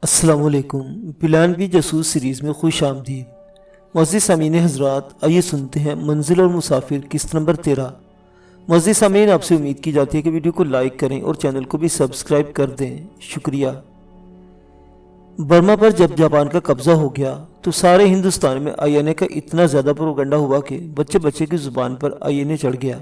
السلام علیکم۔ Plan be جاسوس سیریز میں خوش آمدید۔ معزز سامعین حضرات، آئیے سنتے ہیں منزل اور مسافر قسط نمبر 13۔ معزز سامعین، آپ سے امید کی جاتی ہے کہ ویڈیو کو لائک کریں اور چینل کو بھی سبسکرائب کر دیں، شکریہ۔ برما پر جب جاپان کا قبضہ ہو گیا تو سارے ہندوستان میں آئی این اے کا اتنا زیادہ پروپیگنڈا ہوا کہ بچے بچے کی زبان پر آئی این اے چڑھ گیا۔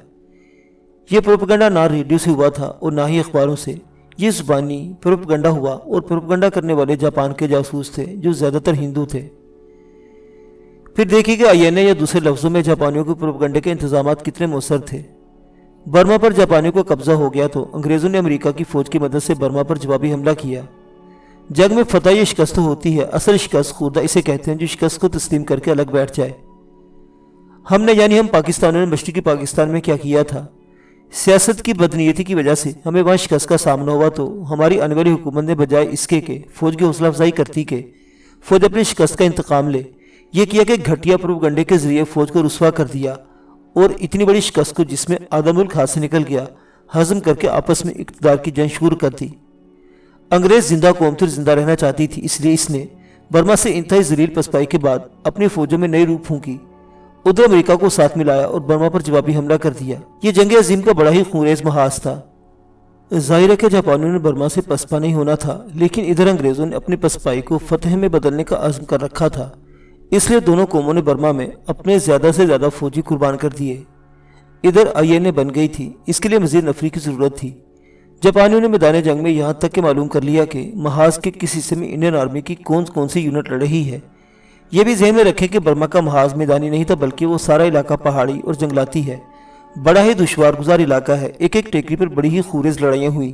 یہ پروپیگنڈا نہ ریڈیو سے ہوا تھا اور نہ ہی اخباروں سے، یہ زبانی پروپیگنڈا ہوا، اور پروپیگنڈا کرنے والے جاپان کے جاسوس تھے جو زیادہ تر ہندو تھے۔ پھر دیکھیے کہ آئی این اے یا دوسرے لفظوں میں جاپانیوں کے پروپیگنڈے کے انتظامات کتنے مؤثر تھے۔ برما پر جاپانیوں کو قبضہ ہو گیا تو انگریزوں نے امریکہ کی فوج کی مدد سے برما پر جوابی حملہ کیا۔ جنگ میں فتح یا شکست ہوتی ہے، اصل شکست خوردہ اسے کہتے ہیں جو شکست کو تسلیم کر کے الگ بیٹھ جائے۔ ہم نے یعنی ہم پاکستانیوں نے مشرقی پاکستان میں کیا کیا تھا؟ سیاست کی بدنیتی کی وجہ سے ہمیں وہاں شکست کا سامنا ہوا تو ہماری آنے والی حکومت نے بجائے اس کے کہ فوج کی حوصلہ افزائی کرتی کہ فوج اپنی شکست کا انتقام لے، یہ کیا کہ گھٹیا پروپیگنڈے کے ذریعے فوج کو رسوا کر دیا اور اتنی بڑی شکست کو جس میں آدھا ملک ہاتھ سے نکل گیا ہضم کر کے آپس میں اقتدار کی جنگ شروع کر دی۔ انگریز زندہ قوم تھی اور زندہ رہنا چاہتی تھی، اس لیے اس نے برما سے انتہائی ذلیل پسپائی کے بعد اپنی فوجوں میں نئی روح پھونکی، ادھر امریکہ کو ساتھ ملایا اور برما پر جوابی حملہ کر دیا۔ یہ جنگ عظیم کا بڑا ہی خونریز محاذ تھا۔ ظاہر ہے کہ جاپانیوں نے برما سے پسپا نہیں ہونا تھا، لیکن ادھر انگریزوں نے اپنی پسپائی کو فتح میں بدلنے کا عزم کر رکھا تھا، اس لیے دونوں قوموں نے برما میں اپنے زیادہ سے زیادہ فوجی قربان کر دیے۔ ادھر آئی این اے بن گئی تھی، اس کے لیے مزید نفری کی ضرورت تھی۔ جاپانیوں نے میدان جنگ میں یہاں تک کہ معلوم کر لیا کہ محاذ کے کس حصے میں انڈین آرمی کی کون سی یونٹ لڑ رہی ہے۔ یہ بھی ذہن میں رکھیں کہ برما کا محاذ میدانی نہیں تھا بلکہ وہ سارا علاقہ پہاڑی اور جنگلاتی ہے، بڑا ہی دشوار گزار علاقہ ہے۔ ایک ایک ٹیکری پر بڑی ہی خونریز لڑائیاں ہوئی۔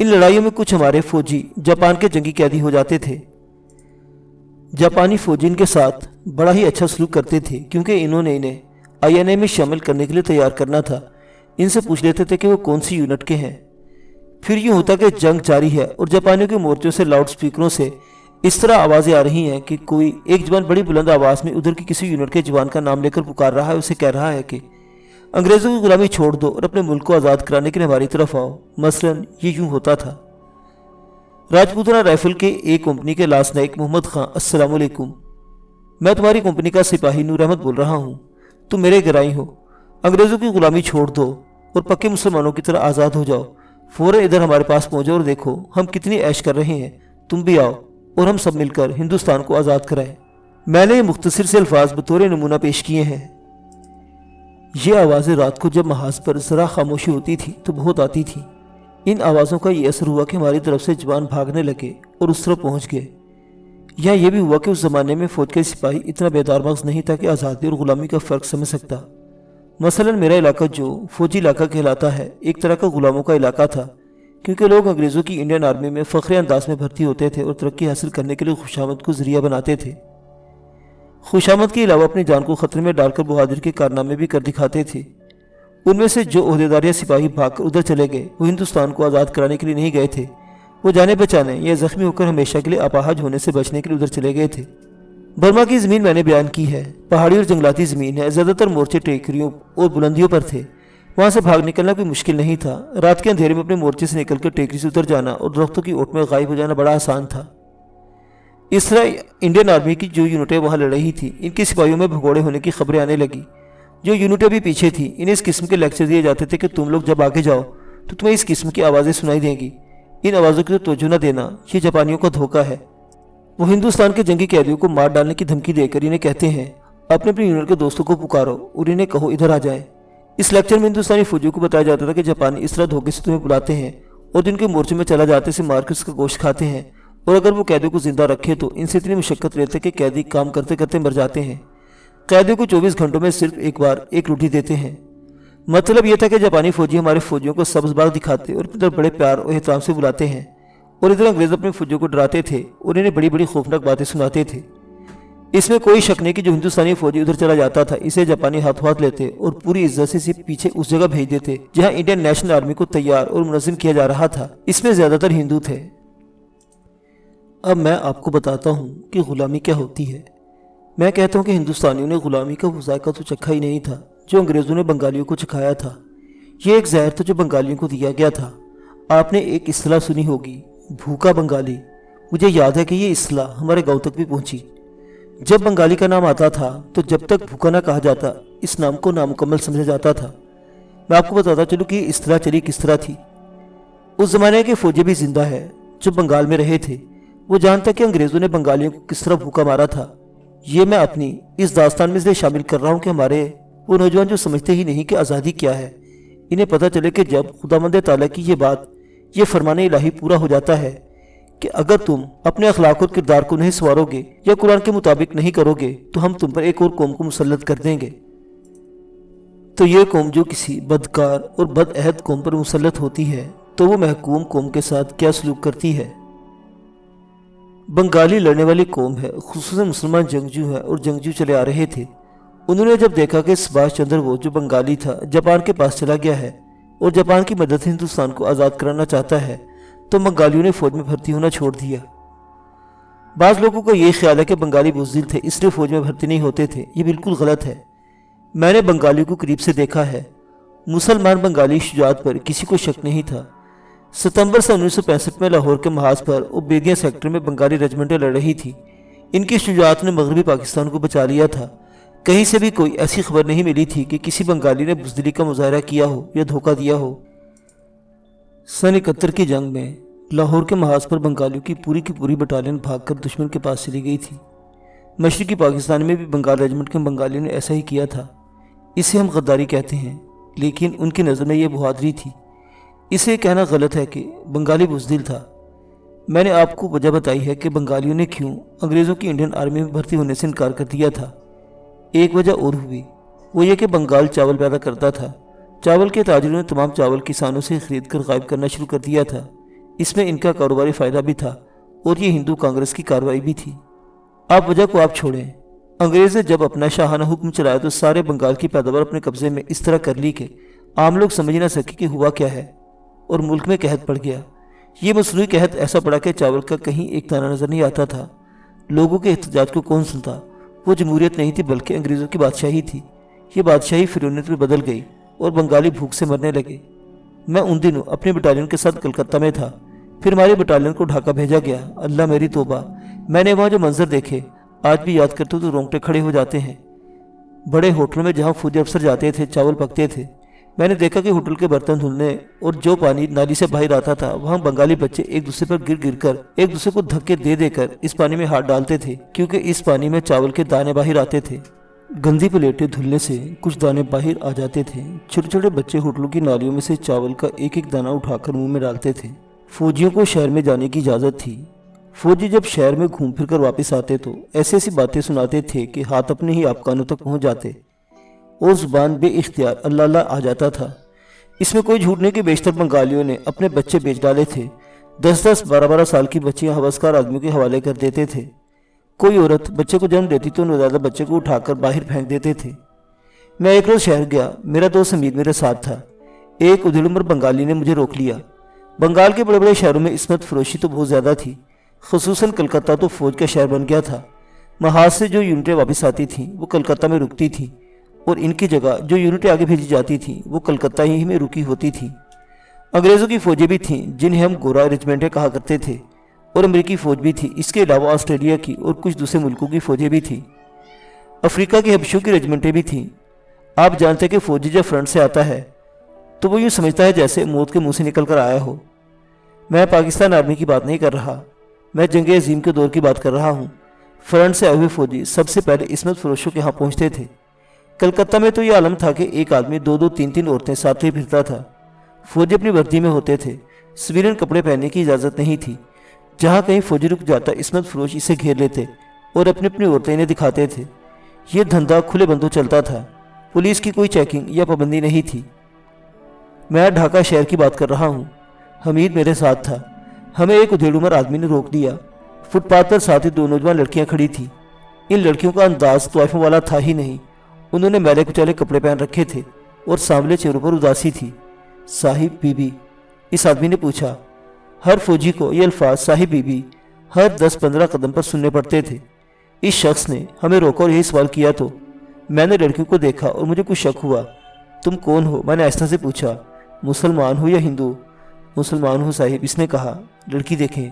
ان لڑائیوں میں کچھ ہمارے فوجی جاپان کے جنگی قیدی ہو جاتے تھے۔ جاپانی فوجی ان کے ساتھ بڑا ہی اچھا سلوک کرتے تھے کیونکہ انہوں نے انہیں آئی این اے میں شامل کرنے کے لیے تیار کرنا تھا۔ ان سے پوچھ لیتے تھے کہ وہ کون سی یونٹ کے ہیں۔ پھر یوں ہوتا کہ جنگ جاری ہے اور جاپانیوں کے مورچوں سے لاؤڈ سپیکروں سے اس طرح آوازیں آ رہی ہیں کہ کوئی ایک جوان بڑی بلند آواز میں ادھر کی کسی یونٹ کے جوان کا نام لے کر پکار رہا ہے، اسے کہہ رہا ہے کہ انگریزوں کی غلامی چھوڑ دو اور اپنے ملک کو آزاد کرانے کے لیے ہماری طرف آؤ۔ مثلاً یہ یوں ہوتا تھا: راجپوتانہ رائفل کے ایک کمپنی کے لاس نائک محمد خان، السلام علیکم، میں تمہاری کمپنی کا سپاہی نور احمد بول رہا ہوں، تم میرے گرائی ہو، انگریزوں کی غلامی چھوڑ دو اور پکے مسلمانوں کی طرح آزاد ہو جاؤ۔ فوراً ادھر ہمارے پاس پہنچو اور دیکھو ہم کتنی عیش کر رہے ہیں، تم بھی آؤ اور ہم سب مل کر ہندوستان کو آزاد کرائیں۔ میں نے یہ مختصر سے الفاظ بطور نمونہ پیش کیے ہیں۔ یہ آوازیں رات کو جب محاذ پر ذرا خاموشی ہوتی تھی تو بہت آتی تھی۔ ان آوازوں کا یہ اثر ہوا کہ ہماری طرف سے جوان بھاگنے لگے اور اس طرف پہنچ گئے۔ یہاں یہ بھی ہوا کہ اس زمانے میں فوج کے سپاہی اتنا بیدار مغز نہیں تھا کہ آزادی اور غلامی کا فرق سمجھ سکتا۔ مثلاً میرا علاقہ جو فوجی علاقہ کہلاتا ہے ایک طرح کا غلاموں کا علاقہ تھا، کیونکہ لوگ انگریزوں کی انڈین آرمی میں فخری انداز میں بھرتی ہوتے تھے اور ترقی حاصل کرنے کے لیے خوشامد کو ذریعہ بناتے تھے۔ خوشامد کے علاوہ اپنی جان کو خطرے میں ڈال کر بہادری کے کارنامے بھی کر دکھاتے تھے۔ ان میں سے جو عہدیدار یا سپاہی بھاگ کر ادھر چلے گئے وہ ہندوستان کو آزاد کرانے کے لیے نہیں گئے تھے، وہ جانے بچانے یا زخمی ہو کر ہمیشہ کے لیے اپاہج ہونے سے بچنے کے لیے ادھر چلے گئے تھے۔ برما کی زمین میں نے بیان کی ہے، پہاڑی اور جنگلاتی زمین ہے، زیادہ تر مورچے ٹیکریوں اور بلندیوں پر تھے، وہاں سے بھاگ نکلنا کوئی مشکل نہیں تھا۔ رات کے اندھیرے میں اپنے مورچے سے نکل کر ٹیکری سے اتر جانا اور درختوں کی اوٹ میں غائب ہو جانا بڑا آسان تھا۔ اس طرح انڈین آرمی کی جو یونٹیں وہاں لڑ رہی تھی ان کے سپاہیوں میں بھگوڑے ہونے کی خبریں آنے لگی۔ جو یونٹیں بھی پیچھے تھیں انہیں اس قسم کے لیکچر دیے جاتے تھے کہ تم لوگ جب آگے جاؤ تو تمہیں اس قسم کی آوازیں سنائی دیں گی، ان آوازوں کی تو توجہ نہ دینا، یہ جاپانیوں کا دھوکہ ہے۔ وہ ہندوستان کے جنگی قیدیوں کو مار ڈالنے کی دھمکی دے کر انہیں کہتے ہیں اپنے اپنے یونٹ کے دوستوں کو پکارو اور انہیں کہو ادھر آ جائیں۔ اس لیکچر میں ہندوستانی فوجیوں کو بتایا جاتا تھا کہ جاپانی اس طرح دھوکے سے تمہیں بلاتے ہیں اور جن کے مورچے میں چلا جاتے سے مار کے اس کا گوشت کھاتے ہیں، اور اگر وہ قیدیوں کو زندہ رکھے تو ان سے اتنی مشقت لیتے کہ قیدی کام کرتے کرتے مر جاتے ہیں۔ قیدیوں کو 24 گھنٹوں میں صرف ایک بار ایک روٹی دیتے ہیں۔ مطلب یہ تھا کہ جاپانی فوجی ہمارے فوجیوں کو سبز باغ دکھاتے اور ادھر بڑے پیار اور احترام سے بلاتے ہیں، اور ادھر انگریز اپنے فوجیوں کو ڈراتے تھے اور انہیں بڑی بڑی خوفناک باتیں سناتے تھے۔ اس میں کوئی شک نہیں کہ جو ہندوستانی فوجی ادھر چلا جاتا تھا اسے جاپانی ہاتھوں ہاتھ لیتے اور پوری عزت سے پیچھے اس جگہ بھیج دیتے جہاں انڈین نیشنل آرمی کو تیار اور منظم کیا جا رہا تھا۔ اس میں زیادہ تر ہندو تھے۔ اب میں آپ کو بتاتا ہوں کہ غلامی کیا ہوتی ہے۔ میں کہتا ہوں کہ ہندوستانیوں نے غلامی کا وہ ذائقہ تو چکھا ہی نہیں تھا جو انگریزوں نے بنگالیوں کو چکھایا تھا۔ یہ ایک زہر تھا جو بنگالیوں کو دیا گیا تھا۔ آپ نے ایک اصطلاح سنی ہوگی، بھوکا بنگالی۔ مجھے یاد ہے کہ یہ اصطلاح ہمارے گاؤں تک بھی پہنچی۔ جب بنگالی کا نام آتا تھا تو جب تک بھوکا نہ کہا جاتا اس نام کو نامکمل سمجھا جاتا تھا۔ میں آپ کو بتاتا چلوں کہ یہ اصطلاح چلی کس طرح تھی۔ اس زمانے کے فوجی بھی زندہ ہے جو بنگال میں رہے تھے، وہ جانتا کہ انگریزوں نے بنگالیوں کو کس طرح بھوکا مارا تھا۔ یہ میں اپنی اس داستان میں اس لیے شامل کر رہا ہوں کہ ہمارے وہ نوجوان جو سمجھتے ہی نہیں کہ آزادی کیا ہے، انہیں پتہ چلے کہ جب خداوند تعالیٰ کی یہ فرمان الہی پورا ہو جاتا ہے کہ اگر تم اپنے اخلاق اور کردار کو نہیں سنوارو گے یا قرآن کے مطابق نہیں کرو گے تو ہم تم پر ایک اور قوم کو مسلط کر دیں گے۔ تو یہ قوم جو کسی بدکار اور بد عہد قوم پر مسلط ہوتی ہے تو وہ محکوم قوم کے ساتھ کیا سلوک کرتی ہے۔ بنگالی لڑنے والی قوم ہے، خصوصاً مسلمان جنگجو ہیں اور جنگجو چلے آ رہے تھے۔ انہوں نے جب دیکھا کہ سبھاش چندر بوس جو بنگالی تھا جاپان کے پاس چلا گیا ہے اور جاپان کی مدد سے ہندوستان کو آزاد کرانا چاہتا ہے تو بنگالیوں نے فوج میں بھرتی ہونا چھوڑ دیا۔ بعض لوگوں کا یہ خیال ہے کہ بنگالی بزدل تھے اس لیے فوج میں بھرتی نہیں ہوتے تھے۔ یہ بالکل غلط ہے۔ میں نے بنگالیوں کو قریب سے دیکھا ہے۔ مسلمان بنگالی شجاعت پر کسی کو شک نہیں تھا۔ ستمبر سن 1965 میں لاہور کے محاذ پر عبیدیہ سیکٹر میں بنگالی رجمنٹیں لڑ رہی تھی۔ ان کی شجاعت نے مغربی پاکستان کو بچا لیا تھا۔ کہیں سے بھی کوئی ایسی خبر نہیں ملی تھی کہ کسی بنگالی نے بزدلی کا مظاہرہ کیا ہو یا دھوکہ دیا ہو۔ سن 71 کی جنگ میں لاہور کے محاذ پر بنگالیوں کی پوری بٹالین بھاگ کر دشمن کے پاس چلی گئی تھی۔ مشرقی پاکستان میں بھی بنگال ریجمنٹ کے بنگالیوں نے ایسا ہی کیا تھا۔ اسے ہم غداری کہتے ہیں، لیکن ان کی نظر میں یہ بہادری تھی۔ اسے کہنا غلط ہے کہ بنگالی بزدل تھا۔ میں نے آپ کو وجہ بتائی ہے کہ بنگالیوں نے کیوں انگریزوں کی انڈین آرمی میں بھرتی ہونے سے انکار کر دیا تھا۔ ایک وجہ اور ہوئی، وہ یہ کہ بنگال چاول پیدا کرتا تھا۔ چاول کے تاجروں نے تمام چاول کسانوں سے خرید کر غائب کرنا شروع کر دیا تھا۔ اس میں ان کا کاروباری فائدہ بھی تھا اور یہ ہندو کانگریس کی کارروائی بھی تھی۔ آپ وجہ کو آپ چھوڑیں، انگریز نے جب اپنا شاہانہ حکم چلایا تو سارے بنگال کی پیداوار اپنے قبضے میں اس طرح کر لی کہ عام لوگ سمجھ نہ سکے کہ ہوا کیا ہے، اور ملک میں قحط پڑ گیا۔ یہ مصنوعی قحط ایسا پڑا کہ چاول کا کہیں ایک دانہ نظر نہیں آتا تھا۔ لوگوں کے احتجاج کو کون سنتا؟ وہ جمہوریت نہیں تھی بلکہ انگریزوں کی بادشاہی تھی۔ یہ بادشاہی فرعونیت میں بدل گئی اور بنگالی بھوک سے مرنے لگے۔ میں ان دنوں اپنی بٹالین کے ساتھ کلکتہ میں تھا، پھر ہماری بٹالین کو ڈھاکہ بھیجا گیا۔ اللہ میری توبہ، میں نے وہاں جو منظر دیکھے آج بھی یاد کرتے تو رونگٹے کھڑے ہو جاتے ہیں۔ بڑے ہوٹلوں میں جہاں فوجی افسر جاتے تھے چاول پکتے تھے۔ میں نے دیکھا کہ ہوٹل کے برتن دھلنے اور جو پانی نالی سے باہر آتا تھا وہاں بنگالی بچے ایک دوسرے پر گر کر ایک دوسرے کو دھکے دے کر اس پانی میں ہاتھ ڈالتے تھے، کیونکہ اس پانی میں چاول کے دانے باہر آتے تھے۔ گندی پلیٹیں دھلنے سے کچھ دانے باہر آ جاتے تھے۔ چھوٹے چھوٹے بچے ہوٹلوں کی نالیوں میں سے چاول کا ایک ایک دانہ اٹھا کر منہ میں ڈالتے تھے۔ فوجیوں کو شہر میں جانے کی اجازت تھی۔ فوجی جب شہر میں گھوم پھر کر واپس آتے تو ایسی باتیں سناتے تھے کہ ہاتھ اپنے ہی آپ کانوں تک پہنچ جاتے اور زبان بے اختیار اللہ اللہ آ جاتا تھا۔ اس میں کوئی جھوٹ نہیں کہ بیشتر بنگالیوں نے اپنے بچے بیچ ڈالے تھے۔ 10 12 سال کی بچیاں ہوسکار آدمیوں کے حوالے کر دیتے تھے۔ کوئی عورت بچے کو جنم دیتی تو نوزائیدہ بچے کو اٹھا کر باہر پھینک دیتے تھے۔ میں ایک روز شہر گیا، میرا دوست حمید میرے ساتھ تھا۔ ایک ادھیڑ عمر بنگالی نے مجھے روک لیا۔ بنگال کے بڑے بڑے شہروں میں عصمت فروشی تو بہت زیادہ تھی، خصوصاً کلکتہ تو فوج کا شہر بن گیا تھا۔ محاذ سے جو یونٹیں واپس آتی تھیں وہ کلکتہ میں رکتی تھیں، اور ان کی جگہ جو یونٹیں آگے بھیجی جاتی تھیں وہ کلکتہ ہی میں رکی ہوتی تھیں۔ انگریزوں کی فوجیں بھی تھیں جنہیں ہم گورا ریجمنٹیں کہا کرتے تھے، اور امریکی فوج بھی تھی۔ اس کے علاوہ آسٹریلیا کی اور کچھ دوسرے ملکوں کی فوجیں بھی تھیں۔ افریقہ کے حبشیوں کی ریجمنٹیں بھی تھیں۔ آپ جانتے کہ فوجی جب فرنٹ سے آتا ہے تو وہ یوں سمجھتا ہے جیسے موت کے منہ سے نکل کر آیا ہو۔ میں پاکستان آرمی کی بات نہیں کر رہا، میں جنگ عظیم کے دور کی بات کر رہا ہوں۔ فرنٹ سے آئے ہوئے فوجی سب سے پہلے عصمت فروشوں کے ہاں پہنچتے تھے۔ کلکتہ میں تو یہ عالم تھا کہ ایک آدمی 2 3 عورتیں ساتھ ہی پھرتا تھا۔ فوجی اپنی وردی میں ہوتے تھے، سویلین کپڑے پہننے کی اجازت نہیں تھی۔ جہاں کہیں فوجی رک جاتا عصمت فروش اسے گھیر لیتے اور اپنی عورتیں انہیں دکھاتے تھے۔ یہ دھندا کھلے بندوں چلتا تھا، پولیس کی کوئی چیکنگ یا پابندی نہیں تھی۔ میں ڈھاکہ شہر کی بات کر رہا ہوں۔ حمید میرے ساتھ تھا۔ ہمیں ایک ادھیڑ عمر آدمی نے روک دیا۔ فٹ پاتھ پر ساتھ ہی 2 نوجوان لڑکیاں کھڑی تھیں۔ ان لڑکیوں کا انداز طوائفوں والا تھا ہی نہیں۔ انہوں نے میلے کچالے کپڑے پہن رکھے تھے اور سانولے چہروں پر اداسی تھی۔ صاحب بی بی، اس آدمی نے پوچھا۔ ہر فوجی کو یہ الفاظ صاحب بی بی ہر 10 15 قدم پر سننے پڑتے تھے۔ इस शख्स ने हमें रोका और यही सवाल किया तो मैंने लड़कियों को देखा और मुझे कुछ शक हुआ। तुम कौन हो? मैंने आहिस्ता से पूछा। मुसलमान हो या हिंदू? मुसलमान हूँ साहिब, इसने कहा। लड़की देखें।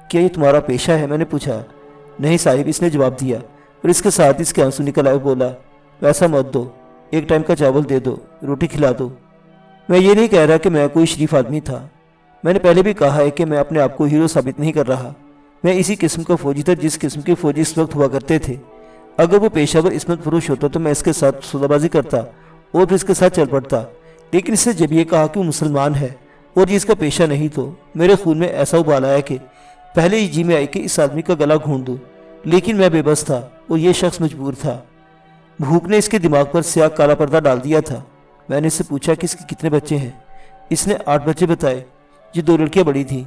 क्या ये तुम्हारा पेशा है? मैंने पूछा। नहीं साहिब, इसने जवाब दिया और इसके साथ इसके आंसू निकल आए। बोला, पैसा मत दो, एक टाइम का चावल दे दो, रोटी खिला दो। मैं ये नहीं कह रहा कि मैं कोई शरीफ आदमी था। मैंने पहले भी कहा है कि मैं अपने आप को हीरो साबित नहीं कर रहा। मैं इसी किस्म का फौजी था जिस किस्म के फौजी इस वक्त हुआ करते थे। अगर वो पेशावर इस्मत फरोश होता तो मैं इसके साथ सौदाबाजी करता और फिर इसके साथ चल पड़ता। लेकिन इससे जब ये कहा कि वो मुसलमान है और ये इसका पेशा नहीं, तो मेरे खून में ऐसा उबाल आया कि पहले ही जी में आई कि इस आदमी का गला घोंट दूँ। लेकिन मैं बेबस था और ये शख्स मजबूर था। भूख ने इसके दिमाग पर स्याह काला पर्दा डाल दिया था। मैंने इससे पूछा कि इसके कितने बच्चे हैं। इसने 8 बच्चे बताए। ये 2 लड़कियां बड़ी थीं,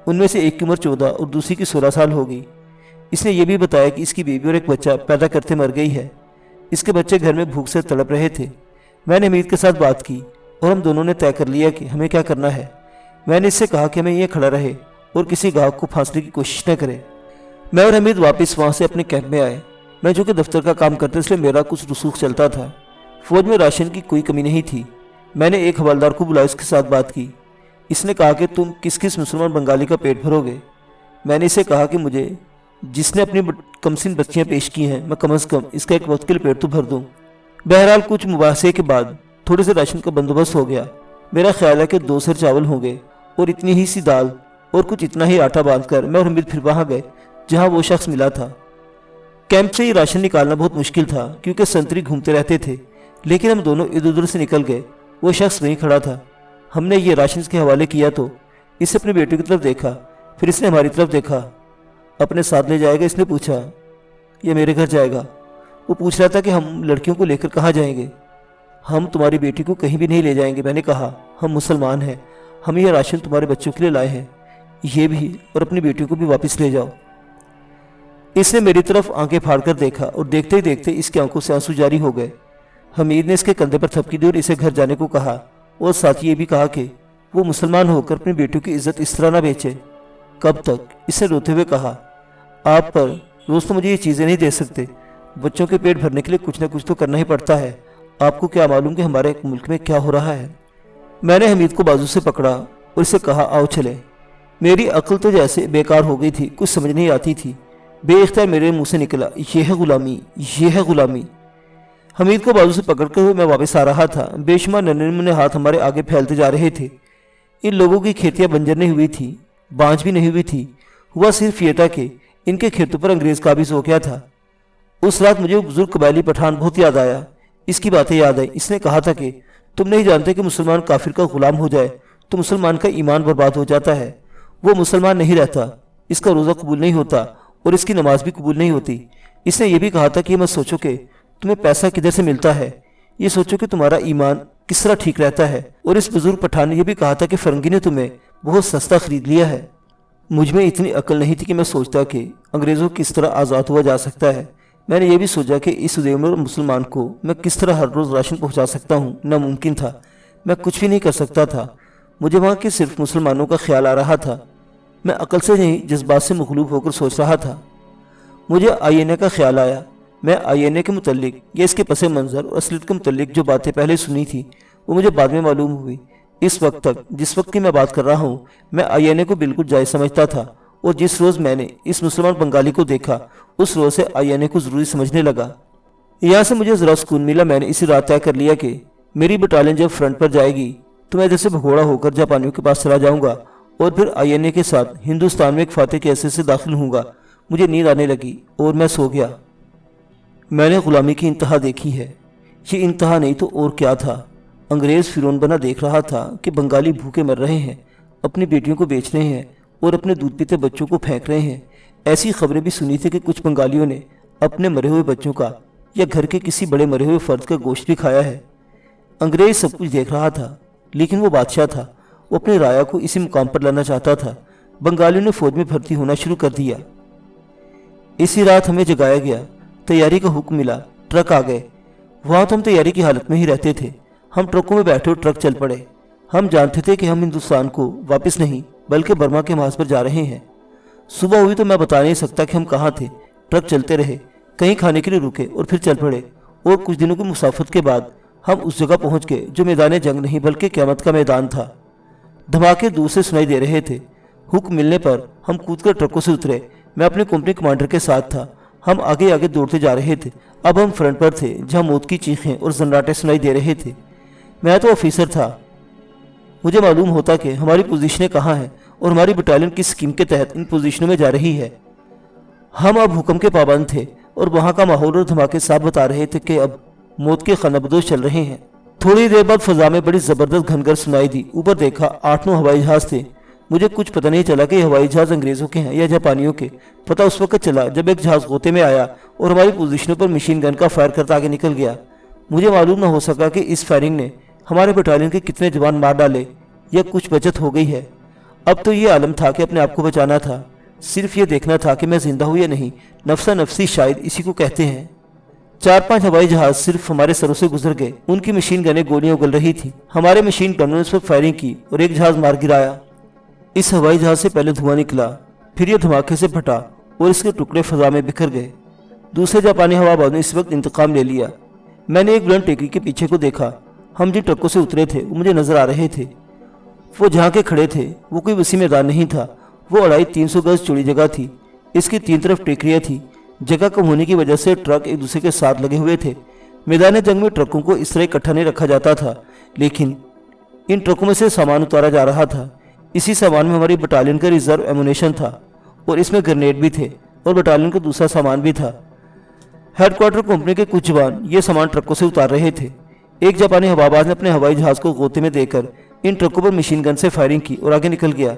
उनमें से एक की उम्र 14 और दूसरी की 16 साल हो गई। इसने ये भी बताया कि इसकी बीवी और एक बच्चा पैदा करते मर गई है। इसके बच्चे घर में भूख से तड़प रहे थे। मैंने हमीद के साथ बात की और हम दोनों ने तय कर लिया कि हमें क्या करना है। मैंने इससे कहा कि हमें ये खड़ा रहे और किसी गाहक को फांसने की कोशिश न करे। मैं और हमीद वापस वहाँ से अपने कैंप में आए। मैं जो कि दफ्तर का काम करता इसलिए मेरा कुछ रसूख चलता था। फौज में राशन की कोई कमी नहीं थी। मैंने एक हवलदार को बुलाया, उसके साथ बात की। इसने कहा कि तुम किस किस मुसलमान बंगाली का पेट भरोगे। मैंने इसे कहा कि मुझे जिसने अपनी कमसिन बच्चियाँ पेश की हैं, मैं कम अज़ कम इसका एक वक्त के लिए पेट तो भर दूँ। बहरहाल कुछ मुबासे के बाद थोड़े से राशन का बंदोबस्त हो गया। मेरा ख्याल है कि 2 सेर चावल होंगे और इतनी ही सी दाल और कुछ इतना ही आटा बांधकर मैं और हमीद फिर वहाँ गए जहाँ वो शख्स मिला था। कैंप से ही राशन निकालना बहुत मुश्किल था क्योंकि संतरी घूमते रहते थे, लेकिन हम दोनों इधर उधर से निकल गए। वो शख्स वहीं खड़ा था। हमने ये राशन के हवाले किया तो इससे अपने बेटे की तरफ देखा, फिर इसने हमारी तरफ देखा। अपने साथ ले जाएगा? इसने पूछा। ये मेरे घर जाएगा। वो पूछ रहा था कि हम लड़कियों को लेकर कहाँ जाएंगे। हम तुम्हारी बेटी को कहीं भी नहीं ले जाएंगे। मैंने कहा, हम मुसलमान हैं, हम ये राशन तुम्हारे बच्चों के लिए लाए हैं, ये भी और अपनी बेटियों को भी वापस ले जाओ। इसने मेरी तरफ आंखें फाड़कर देखा और देखते ही देखते इसकी आंखों से आंसू जारी हो गए। हमीद ने इसके कंधे पर थपकी दी और इसे घर जाने को कहा और साथ ये भी कहा कि वो मुसलमान होकर अपनी बेटियों की इज्जत इस तरह ना बेचे। कब तक? इसने रोते हुए कहा। आप पर रोज़ तो मुझे ये चीज़ें नहीं दे सकते। बच्चों के पेट भरने के लिए कुछ ना कुछ तो करना ही पड़ता है। आपको क्या मालूम कि हमारे मुल्क में क्या हो रहा है। मैंने हमीद को बाजू से पकड़ा और इसे कहा, आओ चले। मेरी अक्ल तो जैसे बेकार हो गई थी, कुछ समझ नहीं आती थी। बेइख्तियार मेरे मुंह से निकला, ये है गुलामी, ये है गुलामी। हमीद को बाजू से पकड़कर हुए मैं वापस आ रहा था। बेशुमार नन्हे मुन्ने हाथ हमारे आगे फैलते जा रहे थे। इन लोगों की खेतियां बंजर नहीं हुई थी, बांझ भी नहीं हुई थी। हुआ सिर्फ ये था कि इनके खेतों पर अंग्रेज काबिज हो गया था। उस रात मुझे बुजुर्ग कबायली पठान बहुत याद आया। इसकी बातें याद आई। इसने कहा था कि तुम नहीं जानते कि मुसलमान काफिर का गुलाम हो जाए तो मुसलमान का ईमान बर्बाद हो जाता है। वो मुसलमान नहीं रहता, इसका रोज़ा कबूल नहीं होता और इसकी नमाज भी कबूल नहीं होती। इसने ये भी कहा था कि मत सोचो कि तुम्हें पैसा किधर से मिलता है, ये सोचो कि तुम्हारा ईमान किस तरह ठीक रहता है। और इस बुजुर्ग पठान ने यह भी कहा था कि फरंगी ने तुम्हें बहुत सस्ता खरीद लिया है। मुझ में इतनी अकल नहीं थी कि मैं सोचता कि अंग्रेज़ों किस तरह आज़ाद हुआ जा सकता है। मैंने ये भी सोचा कि इस उदयमर मुसलमान को मैं किस तरह हर रोज़ राशन पहुंचा सकता हूँ। नामुमकिन था, मैं कुछ भी नहीं कर सकता था। मुझे वहाँ के सिर्फ मुसलमानों का ख्याल आ रहा था। मैं अकल से नहीं जज्बात से मखलूब होकर सोच रहा था। मुझे आईएनए का ख्याल आया। मैं आईएनए के मुतल्लिक या इसके पस मंज़र और असलियत के मुतल्लिक जो बातें पहले सुनी थी वो मुझे बाद में मालूम हुई। इस वक्त तक जिस वक्त की मैं बात कर रहा हूँ मैं आईएनए को बिल्कुल जायज़ समझता था और जिस रोज़ मैंने इस मुसलमान बंगाली को देखा उस रोज़ से आईएनए को ज़रूरी समझने लगा। यहाँ से मुझे ज़रा सुकून मिला। मैंने इसी रात तय कर लिया कि मेरी बटालियन जब फ्रंट पर जाएगी तो मैं इधर से भगोड़ा होकर जापानियों के पास चला जाऊँगा और फिर आईएनए के साथ हिंदुस्तान में एक फातह के ऐसे से दाखिल होऊंगा। मुझे नींद आने लगी और मैं सो गया। मैंने ग़ुलामी की इंतहा देखी है। ये इंतहा नहीं तो और क्या था। अंग्रेज़ फिरौन बना देख रहा था कि बंगाली भूखे मर रहे हैं, अपनी बेटियों को बेच रहे हैं और अपने दूध पीते बच्चों को फेंक रहे हैं। ऐसी खबरें भी सुनी थी कि कुछ बंगालियों ने अपने मरे हुए बच्चों का या घर के किसी बड़े मरे हुए फर्द का गोश्त भी खाया है। अंग्रेज़ सब कुछ देख रहा था, लेकिन वो बादशाह था। वो अपने राया को इसी मुकाम पर लाना चाहता था। बंगालियों ने फौज में भर्ती होना शुरू कर दिया। इसी रात हमें जगाया गया। तैयारी का हुक्म मिला। ट्रक आ गए। वहाँ तो हम तैयारी की हालत में ही रहते थे। हम ट्रकों में बैठे और ट्रक चल पड़े। हम जानते थे कि हम हिंदुस्तान को वापस नहीं बल्कि बर्मा के महाज पर जा रहे हैं। सुबह हुई तो मैं बता नहीं सकता कि हम कहाँ थे। ट्रक चलते रहे। कहीं खाने के लिए रुके और फिर चल पड़े। और कुछ दिनों की मुसाफत के बाद हम उस जगह पहुंच गए जो मैदान जंग नहीं बल्कि क़यामत का मैदान था। धमाके दूर से सुनाई दे रहे थे। हुक्म मिलने पर हम कूदकर ट्रकों से उतरे। मैं अपने कंपनी कमांडर के साथ था। हम आगे आगे दौड़ते जा रहे थे। अब हम फ्रंट पर थे जहां मौत की चीखें और जन्नाटे सुनाई दे रहे थे। मैं तो ऑफिसर था, मुझे मालूम होता कि हमारी पोजीशनें कहाँ हैं और हमारी बटालियन किस स्कीम के तहत इन पोजीशनों में जा रही है। हम अब हुक्म के पाबंद थे और वहाँ का माहौल और धमाके साफ बता रहे थे कि अब मौत के खनाबदोश चल रहे हैं। थोड़ी देर बाद फजा में बड़ी ज़बरदस्त घनघर सुनाई दी। ऊपर देखा 8-9 हवाई जहाज़ थे। मुझे कुछ पता नहीं चला कि ये हवाई जहाज़ अंग्रेज़ों के हैं या जापानियों के। पता उस वक्त चला जब एक जहाज़ गोते में आया और हमारी पोजीशनों पर मशीन गन का फायर करता आगे निकल गया। मुझे मालूम न हो सका कि इस फायरिंग ने हमारे बटालियन के कितने जवान मार डाले या कुछ बचत हो गई है। अब तो ये आलम था कि अपने आप को बचाना था। सिर्फ ये देखना था कि मैं जिंदा हूँ या नहीं। नफ्सा नफसी शायद इसी को कहते हैं। 4-5 हवाई जहाज सिर्फ हमारे सरों से गुजर गए। उनकी मशीन गनें गोलियां उगल रही थी। हमारे मशीन गनों ने उस पर फायरिंग की और एक जहाज मार गिराया। इस हवाई जहाज से पहले धुआं निकला, फिर यह धमाके से फटा और इसके टुकड़े फजा में बिखर गए। दूसरे जापानी हवाबाज ने इस वक्त इंतकाम ले लिया। मैंने एक बुलंद टेकरी के पीछे को देखा। हम जिन ट्रकों से उतरे थे वो मुझे नजर आ रहे थे। वो जहाँ के खड़े थे वो कोई वसी मैदान नहीं था। वो 250-300 गज चौड़ी जगह थी। इसकी 3 तरफ टेकरियाँ थी। जगह कम होने की वजह से ट्रक एक दूसरे के साथ लगे हुए थे। मैदान जंग में ट्रकों को इस तरह इकट्ठा नहीं रखा जाता था, लेकिन इन ट्रकों में से सामान उतारा जा रहा था। इसी सामान में हमारी बटालियन का रिजर्व एमुनेशन था और इसमें ग्रेनेड भी थे और बटालियन का दूसरा सामान भी था। हेडक्वार्टर कंपनी के कुछ जवान ये सामान ट्रकों से उतार रहे थे। एक जापानी हवाबाज ने अपने हवाई जहाज को गोते में देकर इन ट्रकों पर मशीन गन से फायरिंग की और आगे निकल गया।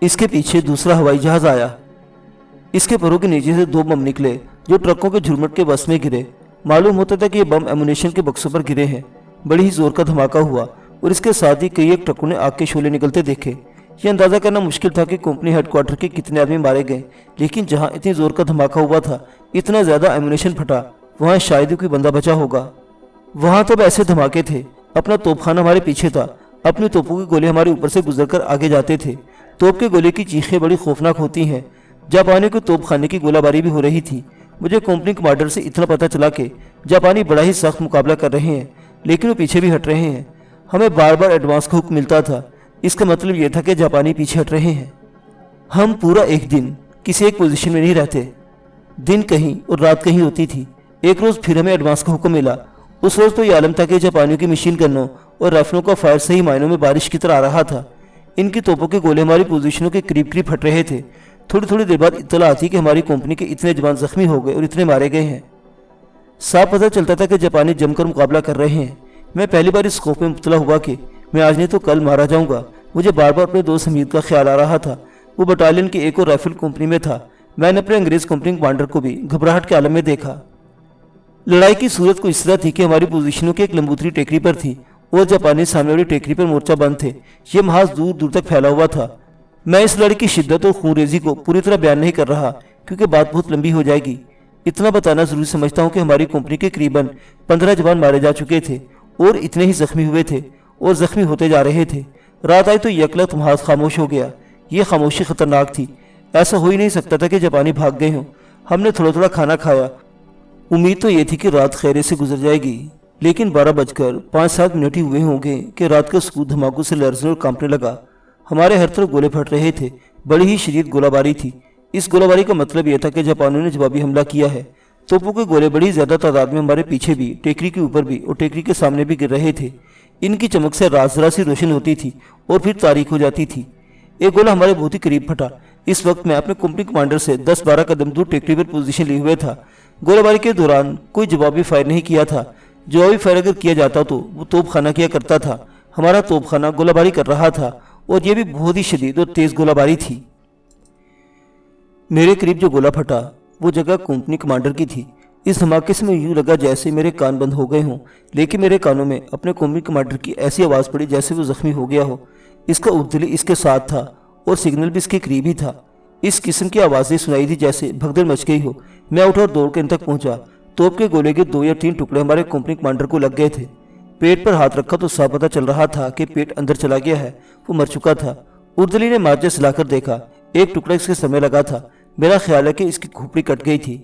इसके पीछे दूसरा हवाई जहाज आया। इसके परों के नीचे से 2 बम निकले जो ट्रकों के झुरमुट के बस में गिरे। मालूम होता था कि ये बम एमुनेशन के बक्सों पर गिरे हैं। बड़ी ही जोर का धमाका हुआ और इसके साथ ही कई एक ट्रकों ने आग के शोले निकलते देखे। ये अंदाज़ा करना मुश्किल था कि कंपनी हेडक्वार्टर के कितने आदमी मारे गए, लेकिन जहाँ इतनी जोर का धमाका हुआ था, इतना ज़्यादा एमुनेशन फटा, वहाँ शायद ही कोई बंदा बचा होगा। वहाँ तब ऐसे धमाके थे। अपना तोपखाना हमारे पीछे था। अपनी तोपों के गोले हमारे ऊपर से गुजरकर आगे जाते थे। तोप के गोले की चीखें बड़ी खौफनाक होती हैं। जापानी को तोपखाने की गोलाबारी भी हो रही थी। मुझे कंपनी कमांडर से इतना पता चला कि जापानी बड़ा ही सख्त मुकाबला कर रहे हैं, लेकिन वो पीछे भी हट रहे हैं। हमें बार बार एडवांस का हुक्म मिलता था। इसका मतलब यह था कि जापानी पीछे हट रहे हैं। हम पूरा एक दिन किसी एक पोजीशन में नहीं रहते। दिन कहीं और रात कहीं होती थी। एक रोज़ फिर हमें एडवांस का हुक्म मिला। उस रोज़ तो ये आलम था कि जापानियों की मशीन गनों और राइफलों का फायर सही मायनों में बारिश की तरह आ रहा था। इनकी तोपों के गोले हमारी पोजीशनों के करीब करीब फट रहे थे। थोड़ी थोड़ी देर बाद इत्तला आती कि हमारी कंपनी के इतने जवान जख्मी हो गए और इतने मारे गए हैं। साफ पता चलता था कि जापानी जमकर मुकाबला कर रहे हैं। मैं पहली बार इस खौफ में मुब्तला हुआ कि मैं आज नहीं तो कल मारा जाऊंगा। मुझे बार बार अपने दोस्त हमीद का ख्याल आ रहा था। वो बटालियन की एक और राइफल कंपनी में था। मैंने अपने अंग्रेज कंपनी कमांडर को भी घबराहट के आलम में देखा। लड़ाई की सूरत को इस तरह थी कि हमारी पोजीशनों की एक लंबूतरी टेकरी पर थी और जापानी सामने वाली टेकरी पर मोर्चा बंद थे। ये महाज दूर दूर तक फैला हुआ था। मैं इस लड़ाई की शिद्दत और खूनरेजी को पूरी तरह बयान नहीं कर रहा क्योंकि बात बहुत लंबी हो जाएगी। इतना बताना जरूरी समझता हूँ कि हमारी कंपनी के करीबन 15 जवान मारे जा चुके थे और इतने ही जख्मी हुए थे और जख्मी होते जा रहे थे। रात आई तो यकलत महाज खामोश हो गया। ये खामोशी खतरनाक थी। ऐसा हो ही नहीं सकता था कि जापानी भाग गए हों। हमने थोड़ा थोड़ा खाना खाया। उम्मीद तो ये थी कि रात खैरे से गुजर जाएगी, लेकिन 12:05 ही हुए होंगे कि रात का सुकून धमाकों से लर्जने और कांपने लगा। हमारे हर तरफ गोले फट रहे थे। बड़ी ही शदीद गोलाबारी थी। इस गोलाबारी का मतलब यह था कि जापानियों ने जवाबी हमला किया है। तोपों के गोले बड़ी ज़्यादा तादाद में हमारे पीछे भी, टेकरी के ऊपर भी और टेकरी के सामने भी गिर रहे थे। इनकी चमक से रात जरा सी रोशन होती थी और फिर तारीख हो जाती थी। एक गोला हमारे बहुत ही करीब फटा। इस वक्त मैं अपने कंपनी कमांडर से 10-12 कदम दूर टेकरी पर पोजीशन लिए हुए था। गोलाबारी के दौरान कोई जवाबी फायर नहीं किया था। जवाबी फायर अगर किया जाता तो वो तोपखाना किया करता था। हमारा तोपखाना गोलाबारी कर रहा था और यह भी बहुत ही शदीद और तेज़ गोलाबारी थी। मेरे करीब जो गोला फटा वो जगह कंपनी कमांडर की थी। इस धमाके से मैं यूँ लगा जैसे मेरे कान बंद हो गए हों, लेकिन मेरे कानों में अपने कंपनी कमांडर की ऐसी आवाज़ पड़ी जैसे वो जख्मी हो गया हो। इसका उबदली इसके साथ था और सिग्नल भी इसके करीब ही था। इस किस्म की आवाज़ें सुनाई थी जैसे भगदड़ मच गई हो। मैं उठा और दौड़ के इन तक पहुंचा। तोप के गोले के 2 या 3 टुकड़े हमारे कंपनी कमांडर को लग गए थे। पेट पर हाथ रखा तो साफ पता चल रहा था कि पेट अंदर चला गया है। वो मर चुका था। उर्दली ने मार्चे हिलाकर देखा। एक टुकड़ा इसके समय लगा था। मेरा ख्याल है कि इसकी खोपड़ी कट गई थी।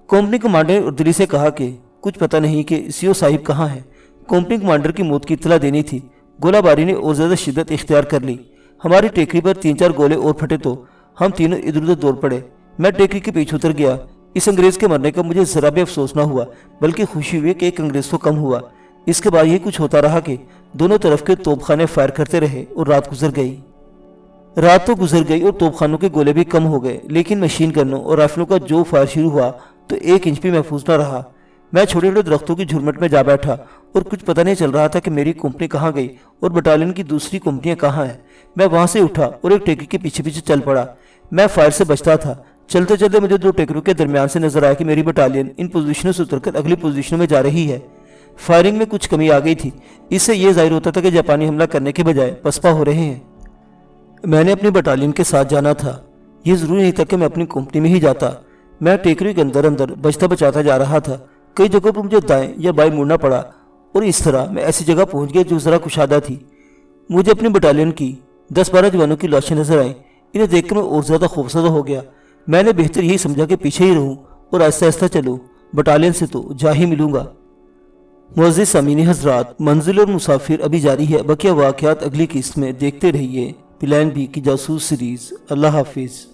कंपनी कमांडर ने उर्दूली से कहा कि कुछ पता नहीं कि सीओ साहिब कहाँ हैं। कंपनी कमांडर की मौत की इत्तला देनी थी। गोलाबारी ने और ज़्यादा शिद्दत इख्तियार कर ली। हमारी टेकरी पर 3-4 गोले और फटे तो हम तीनों इधर उधर दौड़ पड़े। मैं टेकरी के पीछे उतर गया। इस अंग्रेज़ के मरने का मुझे ज़रा भी अफसोस न हुआ, बल्कि खुशी हुई कि एक अंग्रेज़ तो कम हुआ। इसके बाद यही कुछ होता रहा कि दोनों तरफ के तोपखाने फायर करते रहे और रात गुजर गई। रात तो गुजर गई और तोपखानों के गोले भी कम हो गए, लेकिन मशीन गनों और राइफलों का जो फायर शुरू हुआ तो 1 इंच भी महफूज न रहा। मैं छोटे छोटे दरख्तों की झुरमट में जा बैठा और कुछ पता नहीं चल रहा था कि मेरी कंपनी कहाँ गई और बटालियन की दूसरी कंपनियां कहाँ हैं। मैं वहां से उठा और एक टेकरी के पीछे पीछे चल पड़ा। मैं फायर से बचता था। चलते चलते मुझे 2 टेकरों के दरमियान से नजर आया कि मेरी बटालियन इन पोजीशनों से उतरकर अगली पोजीशनों में जा रही है। फायरिंग में कुछ कमी आ गई थी। इससे यह जाहिर होता था कि जापानी हमला करने के बजाय पसपा हो रहे हैं। मैंने अपनी बटालियन के साथ जाना था। यह जरूरी नहीं था कि मैं अपनी कंपनी में ही जाता। मैं टेकरी के अंदर अंदर बचता बचाता जा रहा था। कई जगहों पर मुझे दाएं या बाएं मुड़ना पड़ा और इस तरह मैं ऐसी जगह पहुंच गया जो जरा कुशादा थी। मुझे अपनी बटालियन की 10-12 जवानों की लाशें नजर आई। इन्हें देखकर मैं और ज्यादा खौफजदा हो गया। मैंने बेहतर यही समझा कि पीछे ही रहूं और आहिस्ता आहिस्ता चलूं। बटालियन से तो जा ही मिलूंगा। मुअज़्ज़िज़ सामीनी हज़रात, मंजिल और मुसाफिर अभी जारी है। बकिया वाक़यात अगली किस्त में देखते रहिए। प्लान बी की जासूस सीरीज़। अल्लाह हाफिज़।